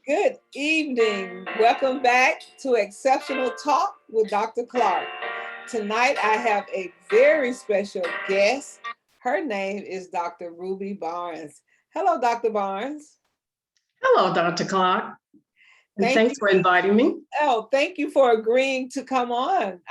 Good evening. Welcome back to Exceptional Talk with Dr. Clark. Tonight I have a very special guest. Her name is Dr. Ruby Barnes. Hello, Dr. Barnes. Hello, Dr. Clark, and Thank thanks you. for inviting me. Oh, thank you for agreeing to come on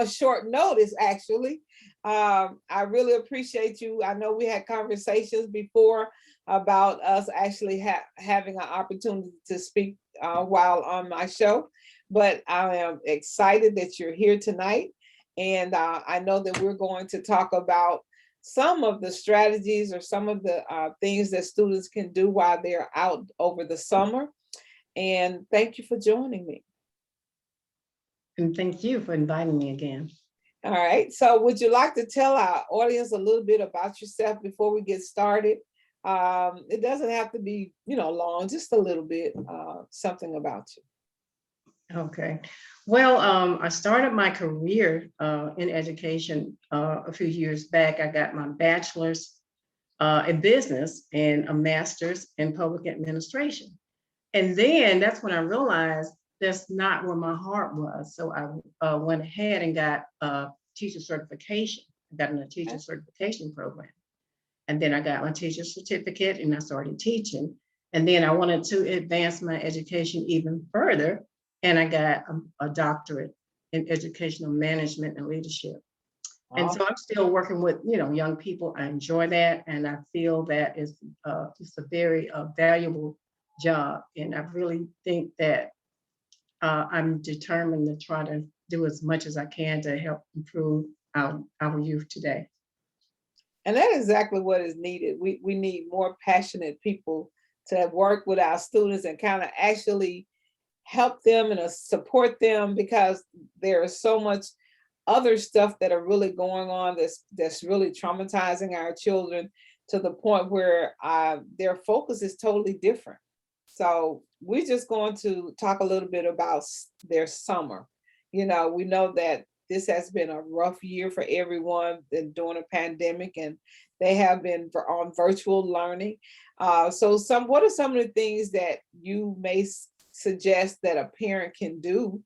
short notice, actually. I really appreciate you. I know we had conversations before about us actually having an opportunity to speak while on my show, but I am excited that you're here tonight. And I know that we're going to talk about some of the strategies or some of the things that students can do while they're out over the summer. And thank you for joining me. And thank you for inviting me again. All right. So, would you like to tell our audience a little bit about yourself before we get started? It doesn't have to be, long, just a little bit, something about you. Okay. Well, I started my career in education a few years back. I got my bachelor's in business and a master's in public administration. And then that's when I realized that's not where my heart was. So I went ahead and got a teacher certification. I got in a teacher certification program. And then I got my teacher certificate and I started teaching. And then I wanted to advance my education even further. And I got a doctorate in educational management and leadership. And so I'm still working with, young people. I enjoy that. And I feel that it's a very valuable job. And I really think that I'm determined to try to do as much as I can to help improve our youth today. And that is exactly what is needed. We need more passionate people to work with our students and kind of actually help them and support them, because there is so much other stuff that are really going on that's really traumatizing our children to the point where their focus is totally different. So we're just going to talk a little bit about their summer. We know that this has been a rough year for everyone during a pandemic, and they have been on virtual learning. So what are some of the things that you may suggest that a parent can do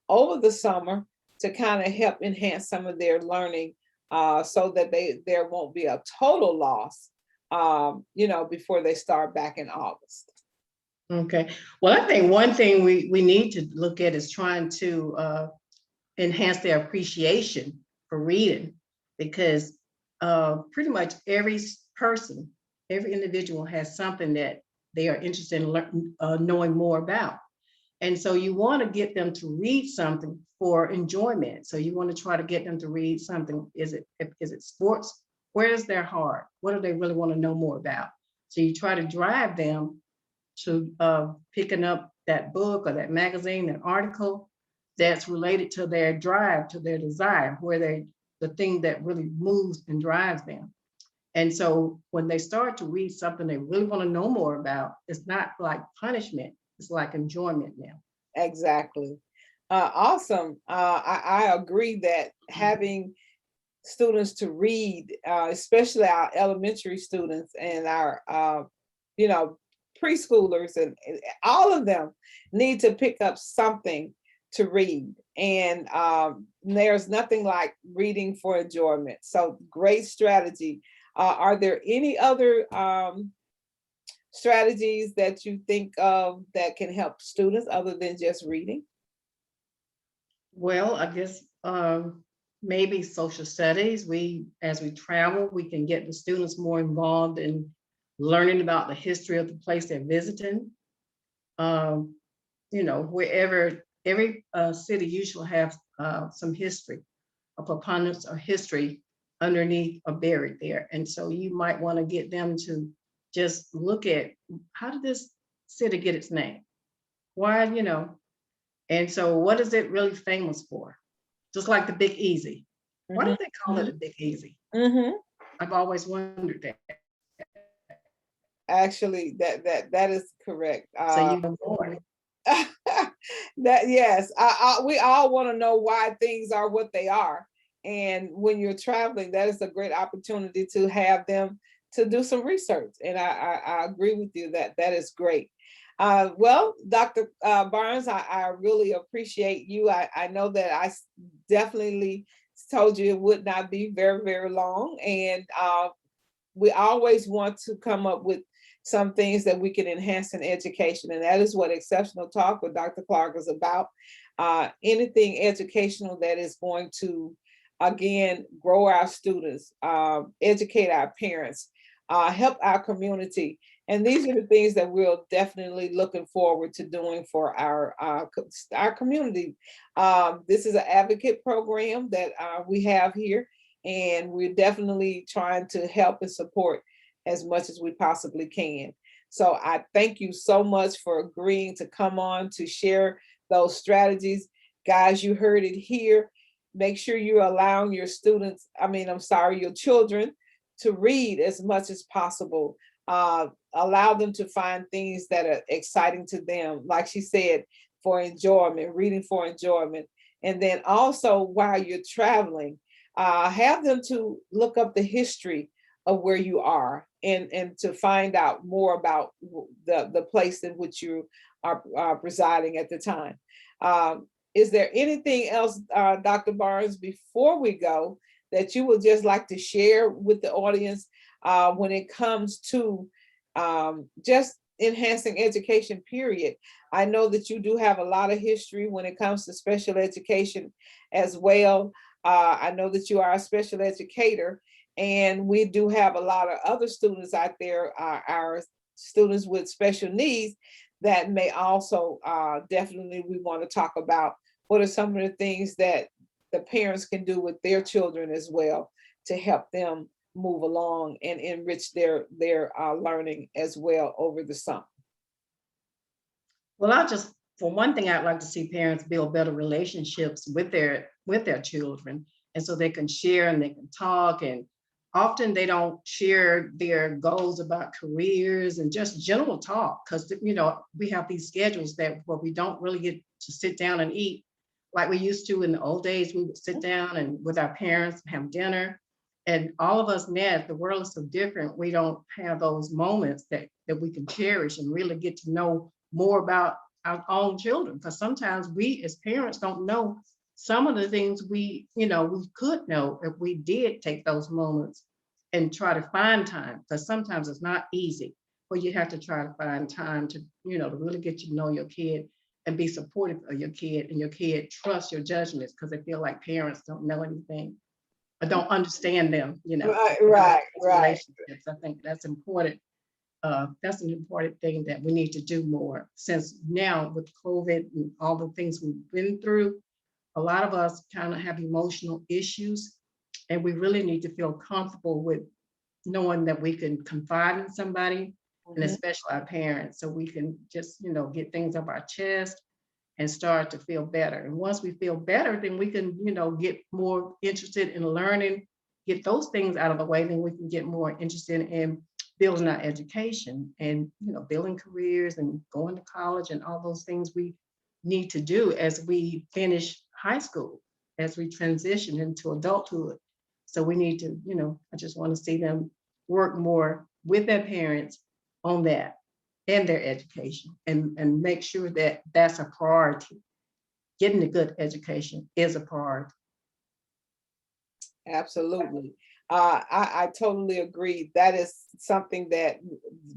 over the summer to kind of help enhance some of their learning, so that there won't be a total loss, before they start back in August? Okay. Well, I think one thing we need to look at is trying to enhance their appreciation for reading, because pretty much person, every individual has something that they are interested in knowing more about. And so you want to get them to read something for enjoyment. So you want to try to get them to read something. Is it sports? Where's their heart? What do they really want to know more about? So you try to drive them to picking up that book or that magazine, that article that's related to their drive, to their desire, the thing that really moves and drives them. And so when they start to read something they really want to know more about, it's not like punishment, it's like enjoyment now. Exactly. Awesome. I agree that having students to read, especially our elementary students and our, you know, preschoolers, and all of them need to pick up something to read. And there's nothing like reading for enjoyment. So great strategy. Are there any other strategies that you think of that can help students other than just reading? Well, I guess maybe social studies. As we travel, we can get the students more involved in learning about the history of the place they're visiting. Um, Wherever every city usually have some history, a preponderance of history underneath or buried there. And so you might want to get them to just look at, how did this city get its name? Why. And so what is it really famous for? Just like the Big Easy. Why do they call it a Big Easy? Mm-hmm. I've always wondered that. Actually, that is correct. So you know more. That yes, we all want to know why things are what they are, and when you're traveling, that is a great opportunity to have them to do some research. And I agree with you that that is great. Well, Dr. Barnes, I really appreciate you. I know that definitely told you it would not be very, very long. And we always want to come up with some things that we can enhance in education. And that is what Exceptional Talk with Dr. Clark is about. Anything educational that is going to, again, grow our students, educate our parents, help our community. And these are the things that we're definitely looking forward to doing for our community. This is an advocate program that we have here, and we're definitely trying to help and support as much as we possibly can. So I thank you so much for agreeing to come on to share those strategies. Guys, you heard it here. Make sure you're allowing your students, your children, to read as much as possible. Allow them to find things that are exciting to them, like she said, for enjoyment, reading for enjoyment. And then also while you're traveling, have them to look up the history of where you are, and to find out more about the place in which you are residing at the time. Is there anything else, Dr. Barnes, before we go, that you would just like to share with the audience when it comes to just enhancing education, period? I know that you do have a lot of history when it comes to special education as well. I know that you are a special educator, and we do have a lot of other students out there, our students with special needs, that may also definitely we want to talk about what are some of the things that the parents can do with their children as well to help them move along and enrich their learning as well over the summer. Well, for one thing, I'd like to see parents build better relationships with their children, and so they can share and they can talk. And often they don't share their goals about careers and just general talk, because we have these schedules where we don't really get to sit down and eat like we used to in the old days. We would sit down and with our parents have dinner, and all of us now, the world is so different, we don't have those moments that we can cherish and really get to know more about our own children. Because sometimes we as parents don't know some of the things we could know if we did take those moments and try to find time, because sometimes it's not easy, but you have to try to find time to to really get to know your kid and be supportive of your kid, and your kid trust your judgments, because they feel like parents don't know anything or don't understand them. Right. Relationships, I think that's important. That's an important thing that we need to do more, since now with COVID and all the things we've been through, a lot of us kind of have emotional issues, and we really need to feel comfortable with knowing that we can confide in somebody, and especially our parents, so we can just get things off our chest and start to feel better. And once we feel better, then we can get more interested in learning, get those things out of the way, then we can get more interested in building our education and building careers and going to college and all those things we need to do as we finish high school, as we transition into adulthood. So we need to, I just want to see them work more with their parents on that and their education, and make sure that that's a priority. Getting a good education is a priority. Absolutely. I totally agree. That is something that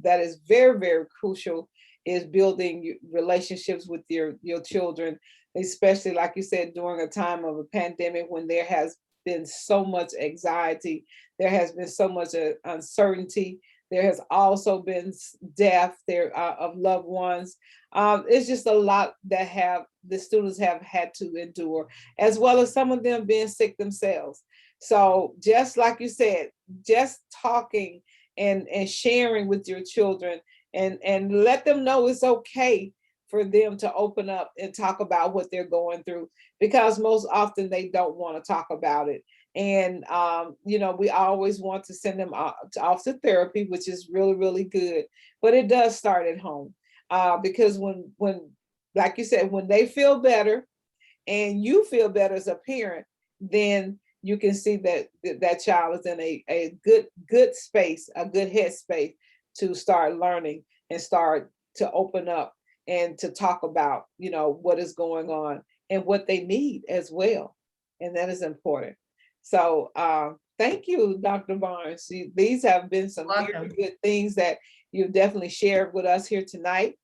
is very, very crucial, is building relationships with your children, especially like you said, during a time of a pandemic when there has been so much anxiety, there has been so much uncertainty. There has also been death there of loved ones. It's just a lot that the students have had to endure, as well as some of them being sick themselves. So just like you said, just talking and sharing with your children, and let them know it's okay for them to open up and talk about what they're going through, because most often they don't want to talk about it. And we always want to send them off to therapy, which is really, really good, but it does start at home, because when like you said, when they feel better and you feel better as a parent, then you can see that that child is in a good space, a good headspace to start learning and start to open up and to talk about, you know, what is going on and what they need as well. And that is important. So thank you, Dr. Barnes. These have been some very Welcome. good things that you've definitely shared with us here tonight.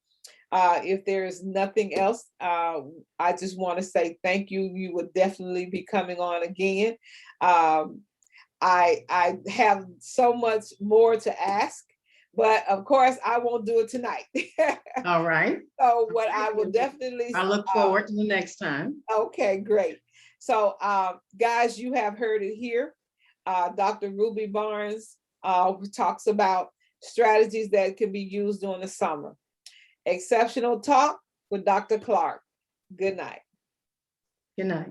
If there's nothing else, I just want to say thank you. You will definitely be coming on again. I have so much more to ask, but of course I won't do it tonight. All right. So what I will definitely, I look forward to the next time. okay, great. So guys, you have heard it here. Dr. Ruby Barnes who talks about strategies that can be used during the summer. Exceptional Talk with Dr. Clark. Good night. Good night.